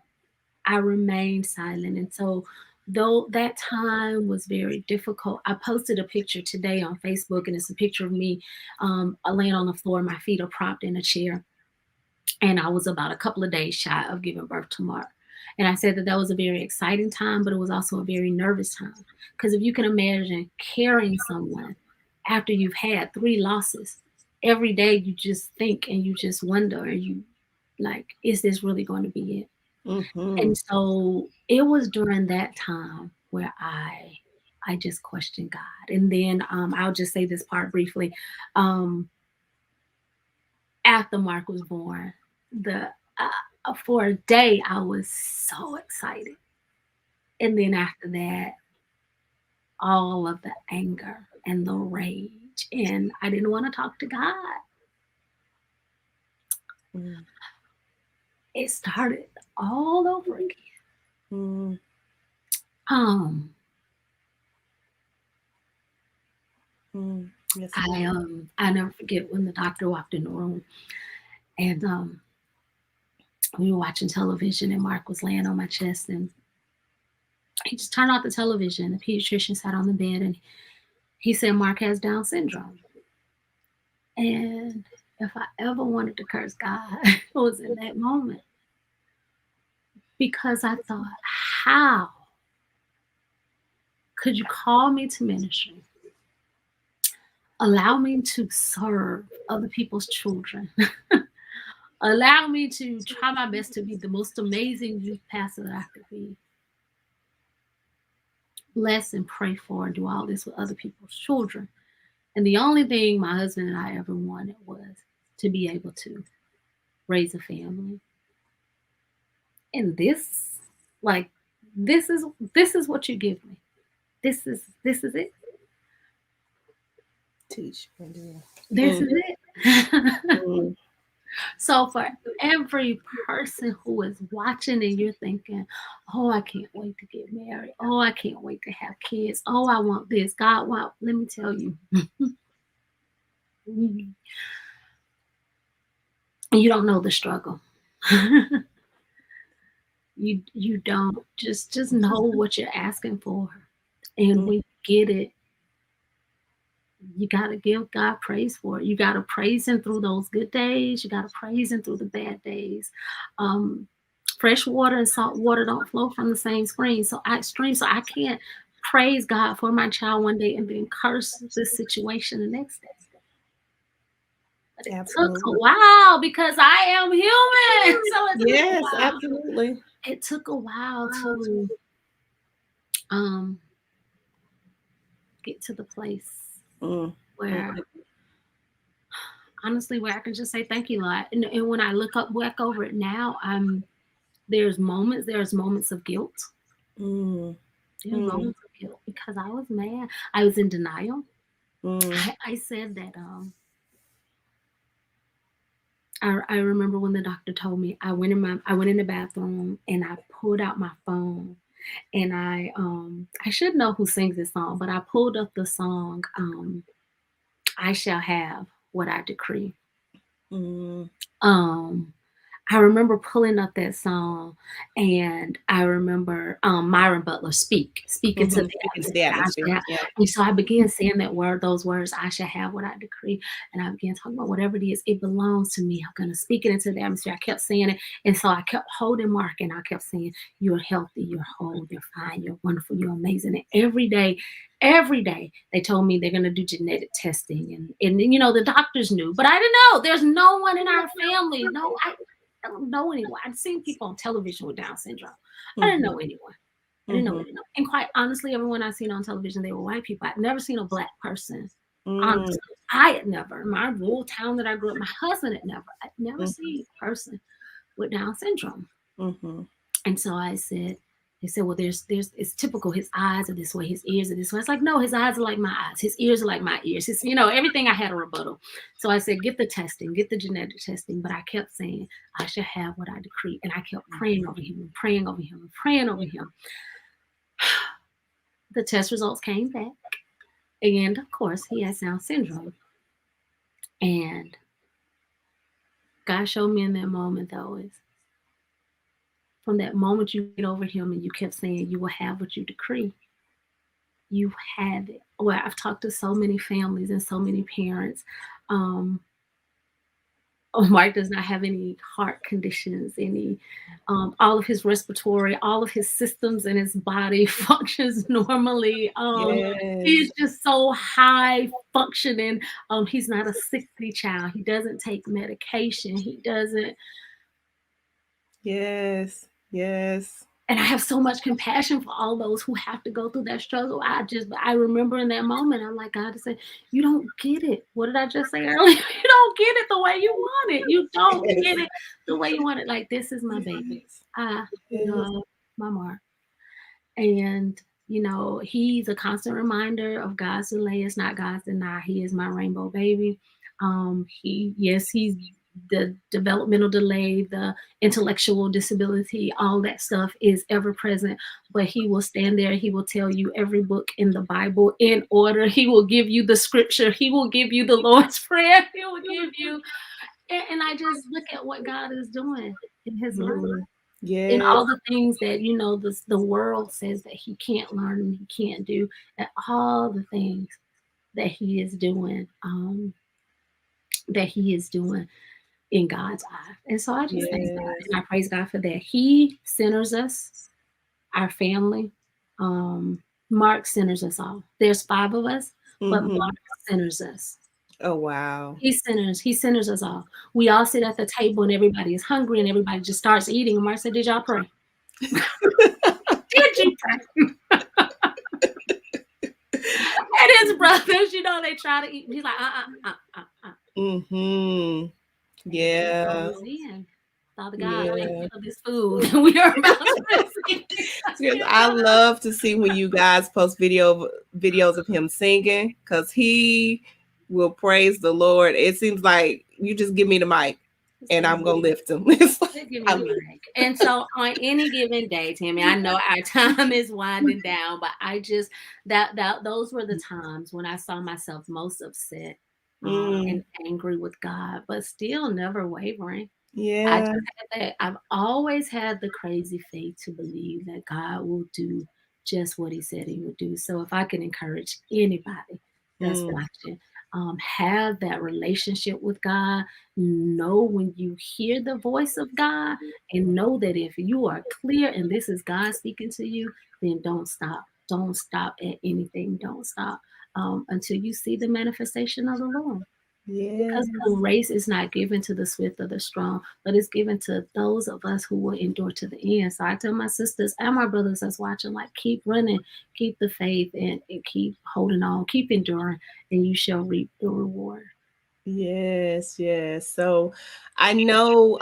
And so, though that time was very difficult, I posted a picture today on Facebook, and it's a picture of me laying on the floor. My feet are propped in a chair. And I was about a couple of days shy of giving birth to Mark. And I said that was a very exciting time, but it was also a very nervous time. Because if you can imagine carrying someone after you've had 3 losses, every day you just think and you just wonder, and you like, is this really going to be it? And so it was during that time where I just questioned God. And then I'll just say this part briefly. After Mark was born, for a day I was so excited, and then after that, all of the anger and the rage, and I didn't want to talk to God. It started all over again. Yes, I never forget when the doctor walked in the room, and we were watching television, and Mark was laying on my chest, and he just turned off the television. The pediatrician sat on the bed, and he said, Mark has Down syndrome. And if I ever wanted to curse God, it was in that moment. Because I thought, how could you call me to ministry? Allow me to serve other people's children. Allow me to try my best to be the most amazing youth pastor that I could be. Bless and pray for and do all this with other people's children. And the only thing my husband and I ever wanted was to be able to raise a family. And this is what you give me. This is it. teach. This is it. So for every person who is watching and you're thinking, oh, I can't wait to get married. Oh, I can't wait to have kids. Oh, I want this. God, wow. Let me tell you. You don't know the struggle. You don't. Just know what you're asking for. And when you get it, you got to give God praise for it. You got to praise him through those good days. You got to praise him through the bad days. Fresh water and salt water don't flow from the same spring. So I can't praise God for my child one day and then curse this situation the next day. But it took a while because I am human. So yes, absolutely. It took a while to get to the place where honestly, where I can just say thank you, Lord. And when I look back over it now, I'm there's moments of guilt. Mm. There's Mm. moments of guilt because I was mad. I was in denial. Mm. I said that I remember when the doctor told me, I went in the bathroom and I pulled out my phone, and I should know who sings this song, but I pulled up the song I Shall Have What I Decree. Mm. Um I remember pulling up that song, and I remember Myron Butler speaking to Mm-hmm. the Speaking to the atmosphere. I atmosphere. shall have, Yeah. and so I began saying those words, I shall have what I decree. And I began talking about whatever it is, it belongs to me. I'm going to speak it into the atmosphere. I kept saying it. And so I kept holding Mark, and I kept saying, you're healthy, you're whole, you're fine, you're wonderful, you're amazing. And every day they told me they're going to do genetic testing. And the doctors knew, but I didn't know. There's no one in our family. No, I don't know anyone. I'd seen people on television with Down syndrome. I didn't know anyone. I didn't know Mm-hmm. anyone. And quite honestly, everyone I've seen on television, they were white people. I'd never seen a black person. Mm. Honestly, I had never. In my rural town that I grew up, my husband had never. I'd never Mm. seen a person with Down syndrome. Mm-hmm. And so they said, well, it's typical. His eyes are this way, his ears are this way. It's like, no, his eyes are like my eyes. His ears are like my ears. Everything. I had a rebuttal. So I said, get the testing, get the genetic testing. But I kept saying, I shall have what I decree. And I kept praying over him and praying over him and praying over him. The test results came back. And of course, he has Down syndrome. And God showed me in that moment, though, is from that moment you get over him and you kept saying, you will have what you decree. You have it. Well, I've talked to so many families and so many parents. Mark does not have any heart conditions, all of his respiratory, all of his systems in his body functions normally. He Yes. is just so high functioning. He's not a sickly child. He doesn't take medication. He doesn't. Yes. Yes. And I have so much compassion for all those who have to go through that struggle. I remember in that moment, I'm like, God, to say, you don't get it. What did I just say earlier? You don't get it the way you want it. You don't get it the way you want it. Like, this is my baby. I Yes. love my Mark. And, he's a constant reminder of God's delay is not God's deny. He is my rainbow baby. He's the developmental delay, the intellectual disability, all that stuff is ever present. But he will stand there. He will tell you every book in the Bible in order. He will give you the scripture. He will give you the Lord's Prayer. He will give you. And I just look at what God is doing in his life. In Yes. all the things that the world says that he can't learn and he can't do, and all the things that he is doing, in God's eye. And so I just thank God Yes. and I praise God for that. He centers us, our family. Mark centers us all. There's 5 of us, but Mm-hmm. Mark centers us. Oh, wow. He centers us all. We all sit at the table and everybody is hungry and everybody just starts eating. And Mark said, did y'all pray? Did you pray? And his brothers, they try to eat. He's like, Mm-hmm. Yeah. In. Father God, thank Yeah. you for this food we are about to receive. Yes, I love to see when you guys post videos of him singing, because he will praise the Lord. It seems like you just give me the mic and I'm gonna lift him. And so on any given day, Tammy, I know our time is winding down, but I just those were the times when I saw myself most upset and angry with God, but still never wavering. Yeah. I've always had the crazy faith to believe that God will do just what he said he would do. So if I can encourage anybody that's watching, have that relationship with God, know when you hear the voice of God, and know that if you are clear and this is God speaking to you, then don't stop. Don't stop at anything. Don't stop until you see the manifestation of the Lord. Yeah. Because the race is not given to the swift or the strong, but it's given to those of us who will endure to the end. So I tell my sisters and my brothers that's watching, like, keep running, keep the faith, and keep holding on, keep enduring, and you shall reap the reward. Yes, yes. So I know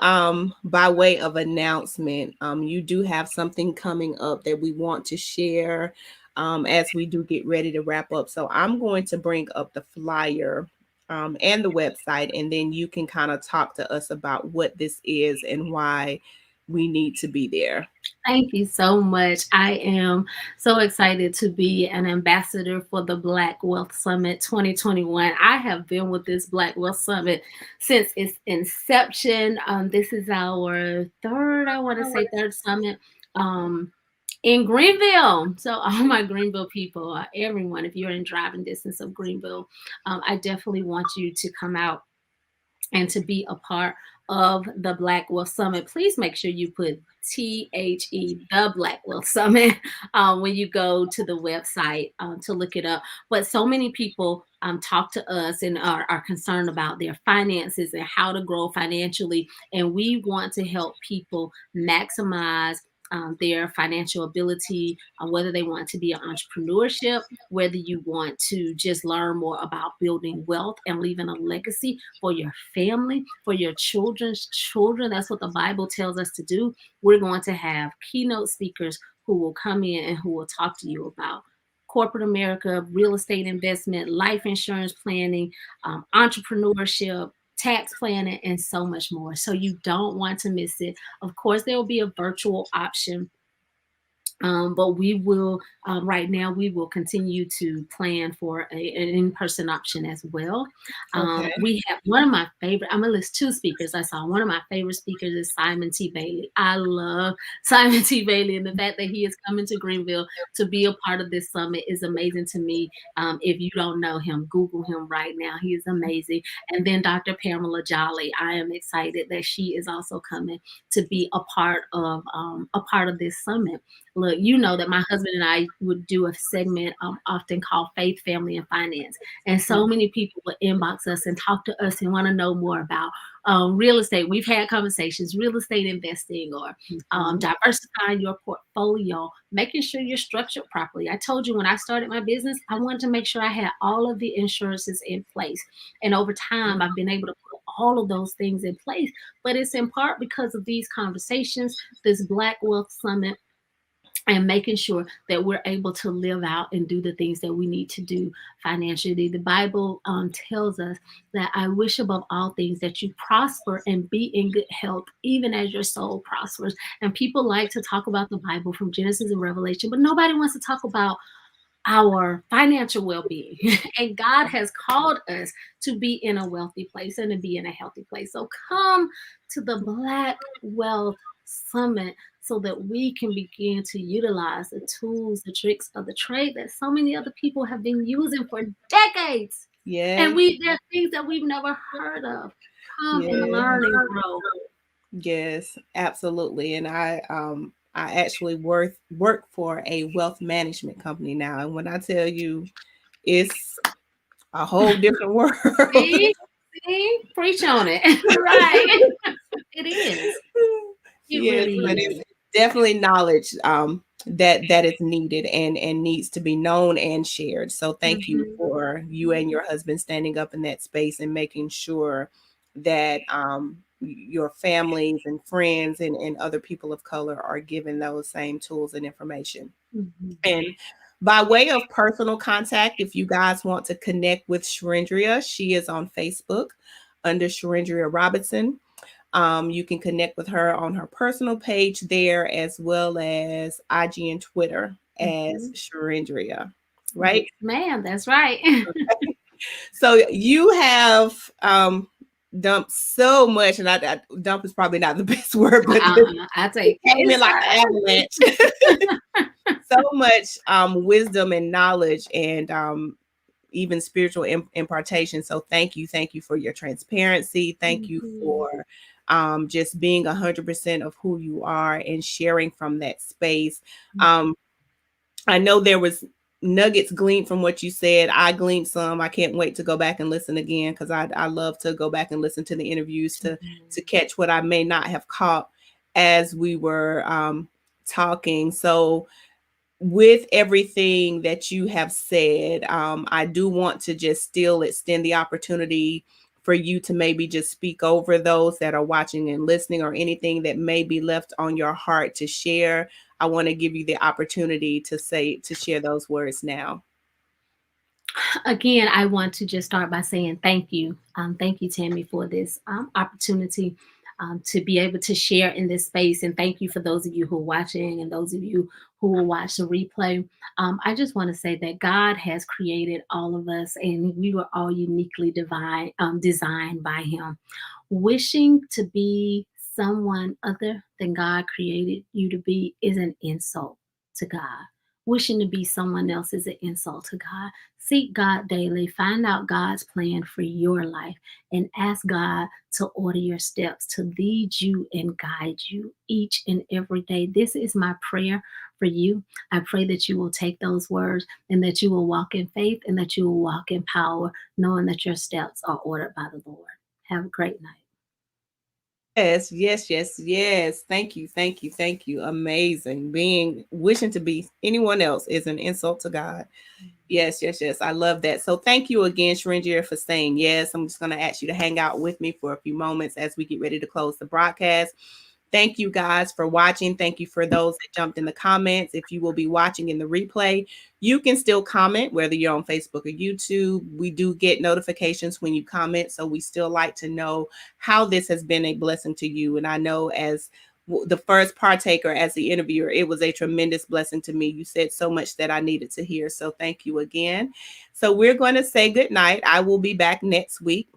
by way of announcement, you do have something coming up that we want to share as we do get ready to wrap up. So I'm going to bring up the flyer and the website, and then you can kind of talk to us about what this is and why we need to be there. Thank you so much. I am so excited to be an ambassador for the Black Wealth Summit 2021. I have been with this Black Wealth Summit since its inception. This is our third, I want to say, third summit. In Greenville. So, all my Greenville people, everyone, if you're in driving distance of Greenville, I definitely want you to come out and to be a part of the Black Wealth Summit. Please make sure you put the Black Wealth Summit when you go to the website to look it up. But so many people talk to us and are concerned about their finances and how to grow financially. And we want to help people maximize their financial ability, whether they want to be an entrepreneurship, whether you want to just learn more about building wealth and leaving a legacy for your family, for your children's children. That's what the Bible tells us to do. We're going to have keynote speakers who will come in and who will talk to you about corporate America, real estate investment, life insurance planning, entrepreneurship, tax planning, and so much more. So you don't want to miss it. Of course, there will be a virtual option, but we will, right now, we will continue to plan for an in-person option as well. Okay. We have one of my favorite, I'm going to list two speakers I saw. One of my favorite speakers is Simon T. Bailey. I love Simon T. Bailey, and the fact that he is coming to Greenville to be a part of this summit is amazing to me. If you don't know him, Google him right now. He is amazing. And then Dr. Pamela Jolly, I am excited that she is also coming to be a part of this summit. Look, you know that my husband and I would do a segment often called Faith, Family, and Finance. And so many people would inbox us and talk to us and want to know more about real estate. We've had conversations, real estate investing, or diversifying your portfolio, making sure you're structured properly. I told you when I started my business, I wanted to make sure I had all of the insurances in place. And over time, I've been able to put all of those things in place. But it's in part because of these conversations, this Black Wealth Summit, and making sure that we're able to live out and do the things that we need to do financially. The Bible tells us that I wish above all things that you prosper and be in good health, even as your soul prospers. And people like to talk about the Bible from Genesis and Revelation, but nobody wants to talk about our financial well-being. And God has called us to be in a wealthy place and to be in a healthy place. So come to the Black Wealth Summit so that we can begin to utilize the tools, the tricks of the trade that so many other people have been using for decades. Yeah. And there are things that we've never heard of. Come Yeah. and learn and grow. Yes, absolutely. And I actually work for a wealth management company now. And when I tell you it's a whole different world. See? Preach on it. Right. It is. It Yes, really but is. it's definitely knowledge that is needed and needs to be known and shared. So thank you for you and your husband standing up in that space and making sure that your families and friends and other people of color are given those same tools and information. Mhm. And by way of personal contact, if you guys want to connect with Schrendria, she is on Facebook under Schrendria Robinson. You can connect with her on her personal page there, as well as IG and Twitter as Schrendria, right? Yes, ma'am, that's right. So you have dumped so much, and dump is probably not the best word, but I take came in like an avalanche. So much wisdom and knowledge and even spiritual impartation. So thank you for your transparency. Thank you for just being 100% of who you are and sharing from that space. I know there was nuggets gleaned from what you said. I gleaned some. I can't wait to go back and listen again because I love to go back and listen to the interviews to catch what I may not have caught as we were talking. So with everything that you have said, I do want to just still extend the opportunity for you to maybe just speak over those that are watching and listening, or anything that may be left on your heart to share, I want to give you the opportunity to share those words now. Again, I want to just start by saying thank you. Thank you, Tammy, for this opportunity to be able to share in this space. And thank you for those of you who are watching and those of you who will watch the replay. I just want to say that God has created all of us, and we were all uniquely designed by Him. Wishing to be someone other than God created you to be is an insult to God. Wishing to be someone else is an insult to God. Seek God daily. Find out God's plan for your life and ask God to order your steps, to lead you and guide you each and every day. This is my prayer for you. I pray that you will take those words and that you will walk in faith and that you will walk in power, knowing that your steps are ordered by the Lord. Have a great night. Yes, yes, yes, yes. Thank you, thank you, thank you. Amazing. Wishing to be anyone else is an insult to God. Yes, yes, yes. I love that. So thank you again, Schrendria, for saying yes. I'm just going to ask you to hang out with me for a few moments as we get ready to close the broadcast. Thank you guys for watching. Thank you for those that jumped in the comments. If you will be watching in the replay, you can still comment, whether you're on Facebook or YouTube. We do get notifications when you comment, so we still like to know how this has been a blessing to you. And I know, as the first partaker, as the interviewer, it was a tremendous blessing to me. You said so much that I needed to hear, so thank you again. So we're going to say good night. I will be back next week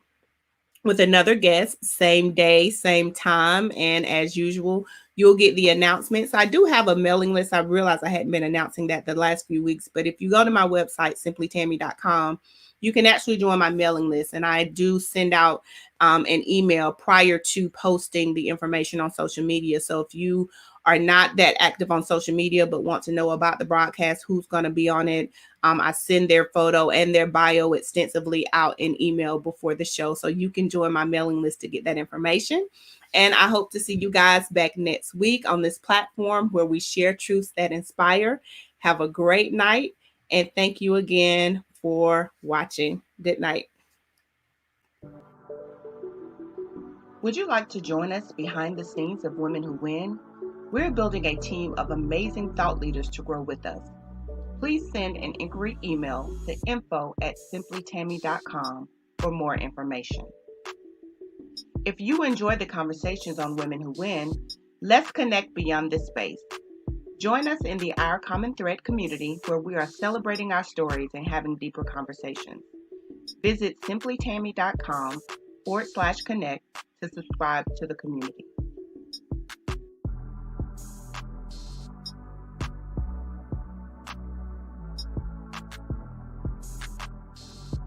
with another guest, same day, same time. And as usual, you'll get the announcements. I do have a mailing list. I realized I hadn't been announcing that the last few weeks, but if you go to my website, simplytammy.com, you can actually join my mailing list. And I do send out an email prior to posting the information on social media. So if you are not that active on social media but want to know about the broadcast, who's going to be on it, I send their photo and their bio extensively out in email before the show. So you can join my mailing list to get that information. And I hope to see you guys back next week on this platform where we share truths that inspire. Have a great night. And thank you again for watching. Good night. Would you like to join us behind the scenes of Women Who Win? We're building a team of amazing thought leaders to grow with us. Please send an inquiry email to info@simplytammy.com for more information. If you enjoy the conversations on Women Who Win, let's connect beyond this space. Join us in the Our Common Thread community, where we are celebrating our stories and having deeper conversations. Visit simplytammy.com/connect to subscribe to the community.